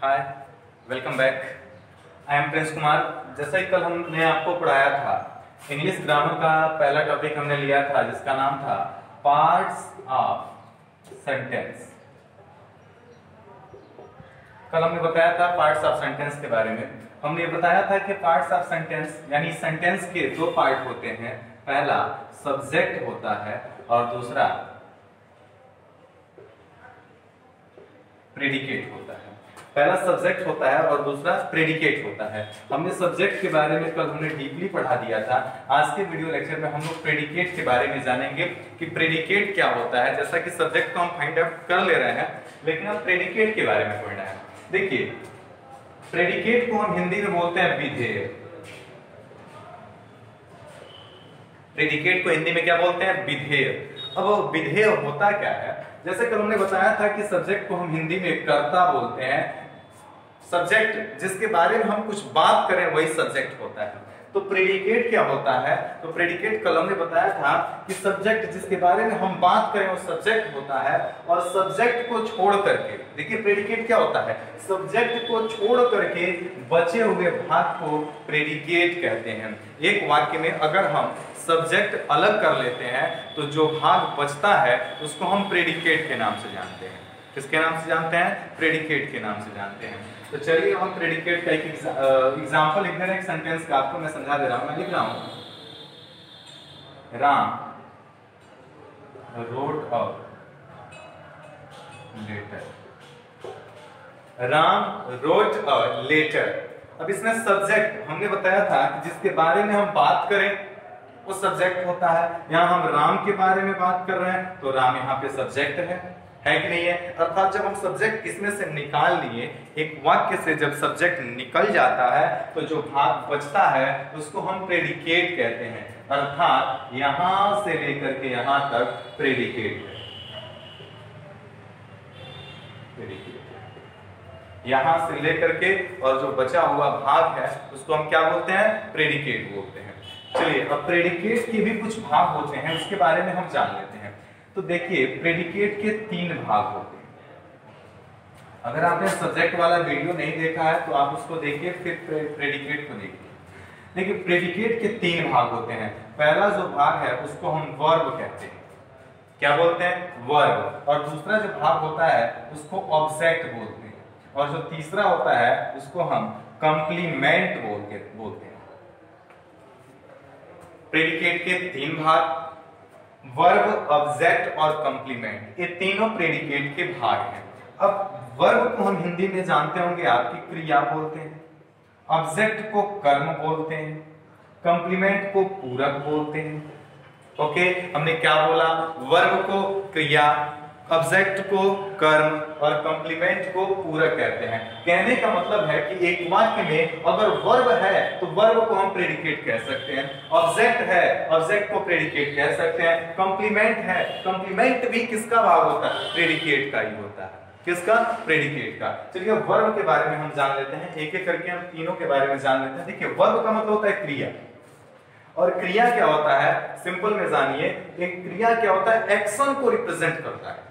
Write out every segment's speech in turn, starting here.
Hi, welcome back. I am Prince Kumar. जैसा कि कल हमने आपको पढ़ाया था, इंग्लिश ग्रामर का पहला टॉपिक हमने लिया था जिसका नाम था पार्ट्स ऑफ सेंटेंस। कल हमने बताया था पार्ट्स ऑफ सेंटेंस के बारे में। हमने बताया था कि पार्ट्स ऑफ सेंटेंस यानी सेंटेंस के दो पार्ट होते हैं। पहला सब्जेक्ट होता है और दूसरा प्रेडिकेट होता है। पहला सब्जेक्ट होता है और दूसरा प्रेडिकेट होता है। हमने सब्जेक्ट के बारे में कल हमने डीपली पढ़ा दिया था। आज के वीडियो लेक्चर में हम लोग प्रेडिकेट के बारे में जानेंगे कि प्रेडिकेट क्या होता है। जैसा कि सब्जेक्ट को हम फाइंड आउट कर ले रहे हैं, लेकिन अब प्रेडिकेट के बारे में पढ़ना है। देखिए, प्रेडिकेट को हम हिंदी में बोलते हैं विधेय। प्रेडिकेट को हिंदी में क्या बोलते हैं? विधेय। अब विधेय होता क्या है? जैसे कल हमने बताया था कि सब्जेक्ट को हम हिंदी में कर्ता बोलते हैं। सब्जेक्ट जिसके बारे में हम कुछ बात करें वही सब्जेक्ट होता है। तो प्रेडिकेट क्या होता है? तो प्रेडिकेट कल हमने बताया था कि सब्जेक्ट जिसके बारे में हम बात करें वो सब्जेक्ट होता है, और सब्जेक्ट को छोड़ करके, देखिए प्रेडिकेट क्या होता है, सब्जेक्ट को छोड़ करके बचे हुए भाग को प्रेडिकेट कहते हैं। एक वाक्य में अगर हम सब्जेक्ट अलग कर लेते हैं तो जो भाग बचता है उसको हम प्रेडिकेट के नाम से जानते हैं। किसके नाम से जानते हैं? प्रेडिकेट के नाम से जानते हैं। तो चलिए हम प्रेडिकेट का एक एग्जांपल लिख दे रहे हैं। एक सेंटेंस का आपको मैं समझा दे रहा हूं। मैं लिख रहा हूं, Ram wrote a letter. Ram wrote a letter. अब इसमें सब्जेक्ट हमने बताया था कि जिसके बारे में हम बात करें वो सब्जेक्ट होता है। यहां हम राम के बारे में बात कर रहे हैं तो राम यहाँ पे सब्जेक्ट है कि नहीं है? अर्थात जब हम सब्जेक्ट इसमें से निकाल लिए, एक वाक्य से जब सब्जेक्ट निकल जाता है तो जो भाग बचता है उसको हम प्रेडिकेट कहते हैं। अर्थात यहां से लेकर के यहां तक प्रेडिकेट है। यहां से लेकर के और जो बचा हुआ भाग है उसको हम क्या बोलते हैं? प्रेडिकेट बोलते हैं। चलिए, अब प्रेडिकेट के भी कुछ भाग होते हैं, उसके बारे में हम जान लेते हैं। तो देखिए, प्रेडिकेट के 3 भाग होते हैं। अगर आपने सब्जेक्ट वाला वीडियो नहीं देखा है तो आप उसको देखिए, फिर प्रेडिकेट को देखिए। देखिए, प्रेडिकेट के 3 भाग होते हैं। पहला जो भाग है उसको हम वर्ब कहते हैं। क्या बोलते हैं? वर्ब। और दूसरा जो भाग होता है उसको ऑब्जेक्ट बोलते हैं, और जो तीसरा होता है उसको हम कंप्लीमेंट बोलते हैं। प्रेडिकेट के 3 भाग, वर्ब, ऑब्जेक्ट और कंप्लीमेंट, ये तीनों प्रेडिकेट के भाग हैं। अब वर्ब को हम हिंदी में जानते होंगे आपकी क्रिया बोलते हैं, ऑब्जेक्ट को कर्म बोलते हैं, कंप्लीमेंट को पूरक बोलते हैं। ओके, हमने क्या बोला? वर्ब को क्रिया, ऑब्जेक्ट को कर्म और कंप्लीमेंट को पूरक कहते हैं। कहने का मतलब है कि एक वाक्य में अगर वर्ब है तो वर्ब को हम प्रेडिकेट कह सकते हैं, ऑब्जेक्ट है ऑब्जेक्ट को प्रेडिकेट कह सकते हैं, कंप्लीमेंट है, कंप्लीमेंट भी किसका भाग होता है? प्रेडिकेट का ही होता है। किसका? प्रेडिकेट का। चलिए वर्ब के बारे में हम जान लेते हैं, एक एक करके हम तीनों के बारे में जान लेते हैं। देखिए, वर्ब का मतलब होता है क्रिया, और क्रिया क्या होता है? सिंपल में जानिए, एक क्रिया क्या होता है? एक्शन को रिप्रेजेंट करता है।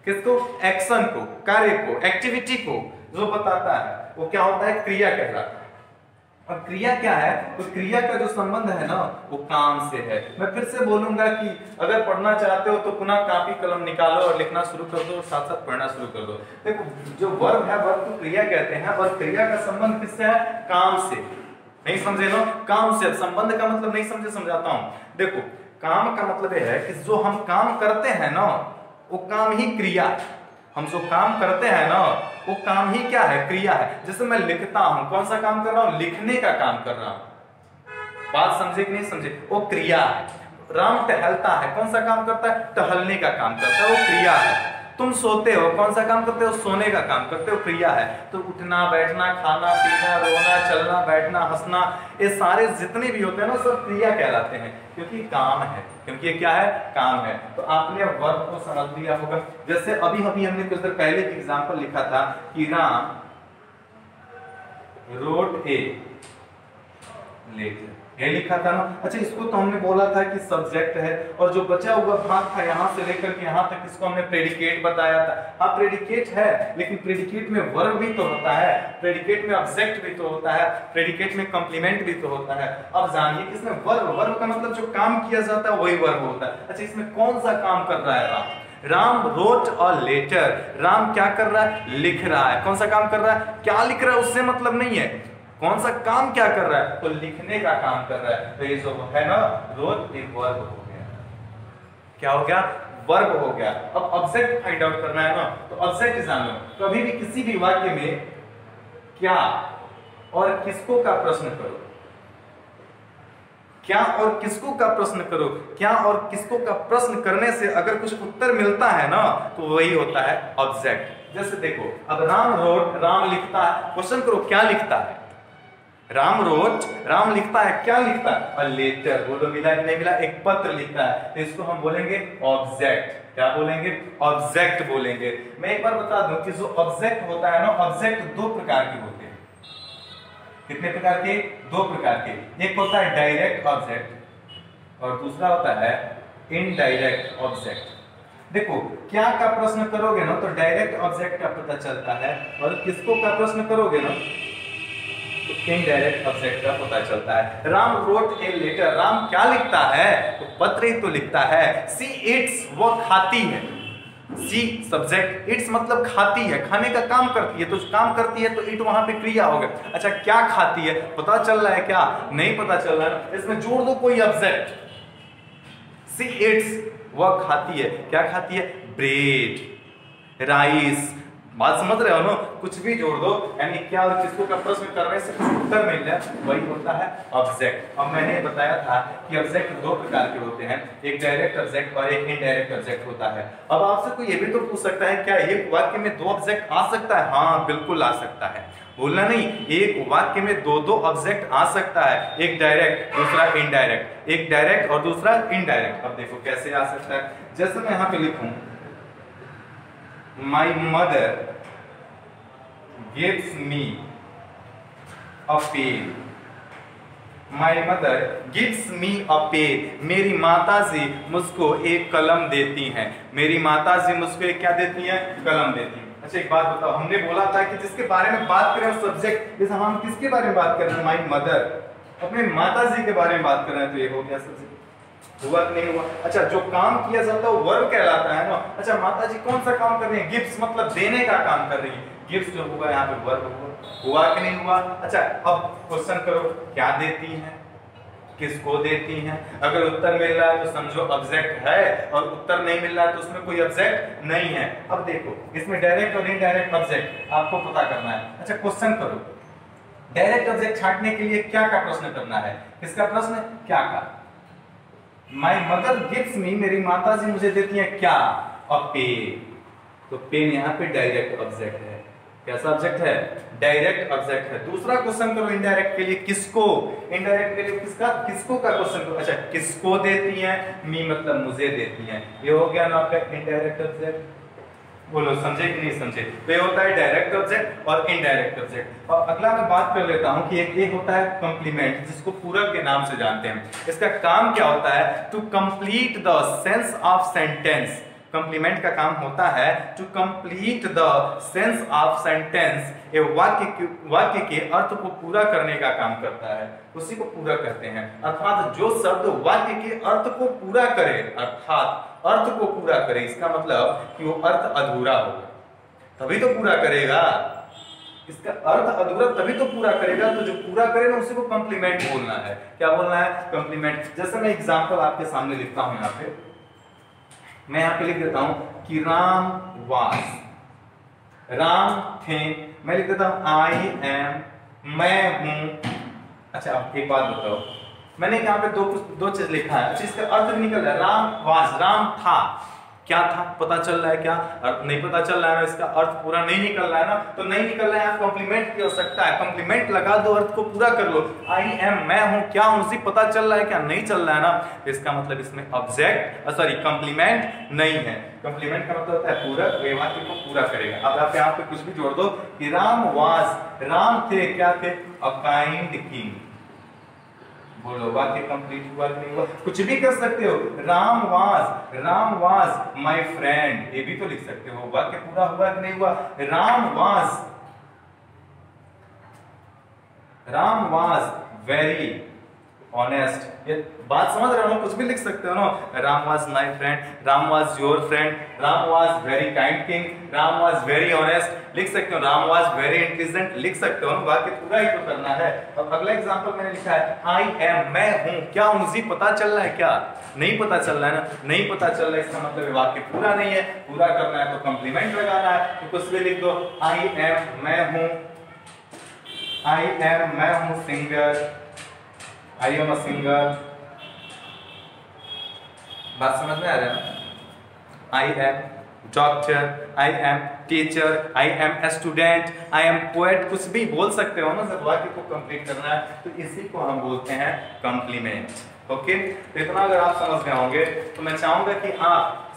किसको? एक्शन को, कार्य को, एक्टिविटी को जो बताता है वो क्या होता है? क्रिया कहलाता है। और क्रिया क्या है? तो क्रिया का जो संबंध है ना वो काम से है। मैं फिर से बोलूंगा कि अगर पढ़ना चाहते हो तो पुनः कॉपी कलम निकालो और लिखना शुरू कर दो और साथ साथ पढ़ना शुरू कर दो। देखो, जो वर्ब है वर्ब को क्रिया कहते हैं, और क्रिया का संबंध किससे है? काम से। नहीं समझे ना? काम से। संबंध का मतलब नहीं समझे, समझाता हूं। देखो, काम का मतलब यह है कि जो हम काम करते हैं ना वो काम ही क्रिया है। हम जो काम करते हैं ना वो काम ही क्या है? क्रिया है। जैसे मैं लिखता हूं, कौन सा काम कर रहा हूं? लिखने का काम कर रहा हूं। बात समझे कि नहीं समझे? वो क्रिया है। राम टहलता है, कौन सा काम करता है? टहलने का काम करता है, वो क्रिया है। तुम सोते हो, कौन सा काम करते हो? सोने का काम करते हो, क्रिया है। तो उठना, बैठना, खाना, पीना, रोना, चलना, बैठना, हंसना, ये सारे जितने भी होते हैं ना सब क्रिया कहलाते हैं, क्योंकि काम है। क्योंकि ये क्या है? काम है। तो आपने वर्ब को समझ लिया होगा। जैसे अभी हमने कुछ देर पहले एक एग्जांपल लिखा था कि राम रोट ए लेटर। ये लिखा था ना। अच्छा, इसको तो हमने बोला था कि सब्जेक्ट है, और जो बचा हुआ भाग था यहाँ से लेकर के यहाँ तक, इसको हमने प्रेडिकेट बताया था। हाँ, प्रेडिकेट है, लेकिन प्रेडिकेट में वर्ब भी तो होता है, प्रेडिकेट में ऑब्जेक्ट भी तो होता है, प्रेडिकेट में कंप्लीमेंट भी तो होता है। अब जानिए कि इसमें वर्ब का मतलब जो काम किया जाता है वही वर्ब होता है। अच्छा, इसमें कौन सा काम कर रहा है Ram wrote a letter. Ram क्या कर रहा है? लिख रहा है। कौन सा काम कर रहा है? क्या लिख रहा है उससे मतलब नहीं है, कौन सा काम क्या कर रहा है? तो लिखने का काम कर रहा है। तो ये जो है ना रोट, एक वर्ब हो गया। क्या हो गया? वर्ब हो गया। अब ऑब्जेक्ट फाइंड आउट करना है ना, तो ऑब्जेक्ट जान लो। कभी भी किसी भी वाक्य में क्या और किसको का प्रश्न करो, क्या और किसको का प्रश्न करो, क्या और किसको का प्रश्न करने से अगर कुछ उत्तर मिलता है ना, तो वही होता है ऑब्जेक्ट। जैसे देखो, अब राम रोट, राम लिखता है, क्वेश्चन करो क्या लिखता है? राम रोट, राम लिखता है, क्या लिखता है? A letter. बोलो मिला कि नहीं मिला? एक पत्र लिखता है, तो इसको हम बोलेंगे ऑब्जेक्ट। क्या बोलेंगे? ऑब्जेक्ट बोलेंगे। मैं एक बार बता दूं कि जो ऑब्जेक्ट होता है ना, ऑब्जेक्ट दो प्रकार के होते हैं। कितने प्रकार के? दो प्रकार के। एक होता है डायरेक्ट ऑब्जेक्ट और दूसरा होता है इनडायरेक्ट ऑब्जेक्ट। देखो, क्या का प्रश्न करोगे ना, तो डायरेक्ट ऑब्जेक्ट का पता चलता है, और किसको का प्रश्न करोगे ना, तो इनडायरेक्ट ऑब्जेक्ट का पता चलता है। Ram wrote a letter, Ram क्या लिखता है? तो पत्र ही तो लिखता है। सी इट्स, वो खाती है। सी सब्जेक्ट, इट्स मतलब खाती है, खाने का काम करती है, तो काम करती है तो इट वहां पे क्रिया हो गया। अच्छा, क्या खाती है? पता चल रहा है क्या? नहीं पता चल रहा है, इसमें जोड़ दो कोई ऑब्जेक्ट। सी इट्स, वह खाती है। क्या खाती है? Bread, rice. बात समझ रहे हो ना? कुछ भी जोड़ दो, यानी क्या और किसको का प्रश्न करने से कुछ उत्तर मिल जाए, वही होता है ऑब्जेक्ट। अब मैंने बताया था कि ऑब्जेक्ट दो प्रकार के होते हैं, एक डायरेक्ट ऑब्जेक्ट और एक इनडायरेक्ट ऑब्जेक्ट होता है। अब आपसे कोई ये भी तो पूछ सकता है, क्या एक वाक्य में दो ऑब्जेक्ट आ सकता है? हाँ, बिल्कुल आ सकता है। बोलना नहीं, एक वाक्य में दो दो ऑब्जेक्ट आ सकता है, एक डायरेक्ट दूसरा इनडायरेक्ट, एक डायरेक्ट और दूसरा इनडायरेक्ट। अब देखो कैसे आ सकता है। जैसे मैं यहाँ पे लिखूं, My mother gives me a pen. My mother gives me a pen. मेरी माताजी मुझको एक कलम देती हैं। मेरी माताजी मुझको एक क्या देती हैं? कलम देती हैं। अच्छा, एक बात बताओ, हमने बोला था कि जिसके बारे में बात करें सब्जेक्ट, जैसे हम किसके बारे में बात कर रहे हैं? माई मदर, अपने माताजी के बारे में बात कर रहे हैं, तो ये हो गया सब्जेक्ट। हुआ कि नहीं हुआ? अच्छा, जो काम किया जाता है वो वर्ब कहलाता है ना। अच्छा, माताजी कौन सा काम कर रही है? गिफ्ट्स मतलब देने का काम कर रही है। गिफ्ट्स जो हुआ यहाँ पे वर्ब हुआ कि नहीं हुआ? अच्छा, अब क्वेश्चन करो, क्या देती हैं, किसको देती हैं? अगर उत्तर मिल रहा है तो समझो ऑब्जेक्ट है, और उत्तर नहीं मिल रहा है तो उसमें कोई ऑब्जेक्ट नहीं है। अब देखो, इसमें डायरेक्ट और इनडायरेक्ट ऑब्जेक्ट आपको पता करना है। अच्छा, क्वेश्चन करो, डायरेक्ट ऑब्जेक्ट छांटने के लिए क्या का प्रश्न करना है? किसका प्रश्न? क्या का। माई मदर गिव्स मी, मेरी माताजी मुझे देती है क्या? अ पेन। तो पेन यहाँ पे डायरेक्ट ऑब्जेक्ट है। कैसा ऑब्जेक्ट है? डायरेक्ट ऑब्जेक्ट है। दूसरा क्वेश्चन करो, इनडायरेक्ट के लिए किसको, इनडायरेक्ट के लिए किसका, किसको का क्वेश्चन करो। अच्छा, किसको देती है? मी मतलब मुझे देती है। ये हो गया ना आपका इनडायरेक्ट ऑब्जेक्ट। बोलो समझे कि नहीं समझे? तो ये होता है डायरेक्ट ऑब्जेक्ट और इनडायरेक्ट ऑब्जेक्ट। और अगला मैं बात कर लेता हूं कि एक होता है कंप्लीमेंट, जिसको पूरक के नाम से जानते हैं। इसका काम क्या होता है? To complete the sense of sentence. Complement का काम होता है to complete the sense of sentence. ये वाक्य के अर्थ को पूरा करने का काम करता है, उसी को पूरा करते हैं। अर्थात जो शब्द वाक्य के अर्थ को पूरा करे, अर्थात अर्थ को पूरा करे, इसका मतलब कि वो अर्थ अधूरा होगा तभी तो पूरा करेगा। इसका अर्थ अधूरा तभी तो पूरा करेगा, तो जो पूरा करे ना उसी को कंप्लीमेंट बोलना है। क्या बोलना है? कंप्लीमेंट। जैसे मैं एग्जांपल आपके सामने लिखता हूं, यहाँ पे मैं यहाँ पे लिख देता हूं कि राम वास, राम थे, मैं लिख देता हूं आई एम, मैं हूं। अच्छा, अब एक बात बताओ, मैंने यहाँ पे दो चीज लिखा है। अच्छा, इसका अर्थ निकल रहा है, राम वास, राम था, क्या था पता चल रहा है क्या? अर्थ नहीं पता चल रहा है ना, इसका अर्थ पूरा नहीं निकल रहा है ना, तो नहीं निकल रहा है, आप कॉम्प्लीमेंट की आवश्यकता है, कॉम्प्लीमेंट लगा दो, अर्थ को पूरा कर लो। आई एम, मैं हूं, क्या हूं, उसी पता चल रहा है क्या? नहीं चल रहा है ना, इसका मतलब इसमें ऑब्जेक्ट सॉरी कंप्लीमेंट नहीं है। कंप्लीमेंट का मतलब होता है पूरक, वे वाक्य को पूरा करेगा। अब आप यहाँ पे कुछ भी जोड़ दो कि राम वाज, राम थे, क्या थे? अ काइंड किंग, बोलो वाक्य कंप्लीट हुआ कि नहीं हुआ? कुछ भी कर सकते हो। राम वाज माय फ्रेंड, ये भी तो लिख सकते हो। वाक्य पूरा हुआ कि नहीं हुआ? Ram was very honest. ये बात समझ रहे हो? कुछ भी लिख सकते हो ना। Ram was my friend, Ram was your friend, Ram was very kind king, Ram was very honest लिख सकते हो। राम वाज वेरी इंटेलिजेंट लिख सकते हो ना। वाक्य पूरा ही तो करना है। अब अगला एग्जांपल मैंने लिखा है आई एम, मैं हूं। क्या मुझे पता चल रहा है? क्या नहीं पता चल रहा है ना? नहीं पता चल रहा है, इसका मतलब वाक्य पूरा नहीं है। पूरा करना है तो कंप्लीमेंट लगाना है। तो कुछ भी लिख दो। आई एम, मैं हूं। आई एम, मैं हूं singer. I am a singer. बात समझ में आ रहा है? I am doctor, I am teacher, I am a student, I am poet, कुछ भी बोल सकते हो ना। जब वाक्य को कंप्लीट करना है तो इसी को हम बोलते हैं कंप्लीमेंट। ओके, तो इतना अगर आप समझ गए होंगे तो मैं चाहूंगा कि आप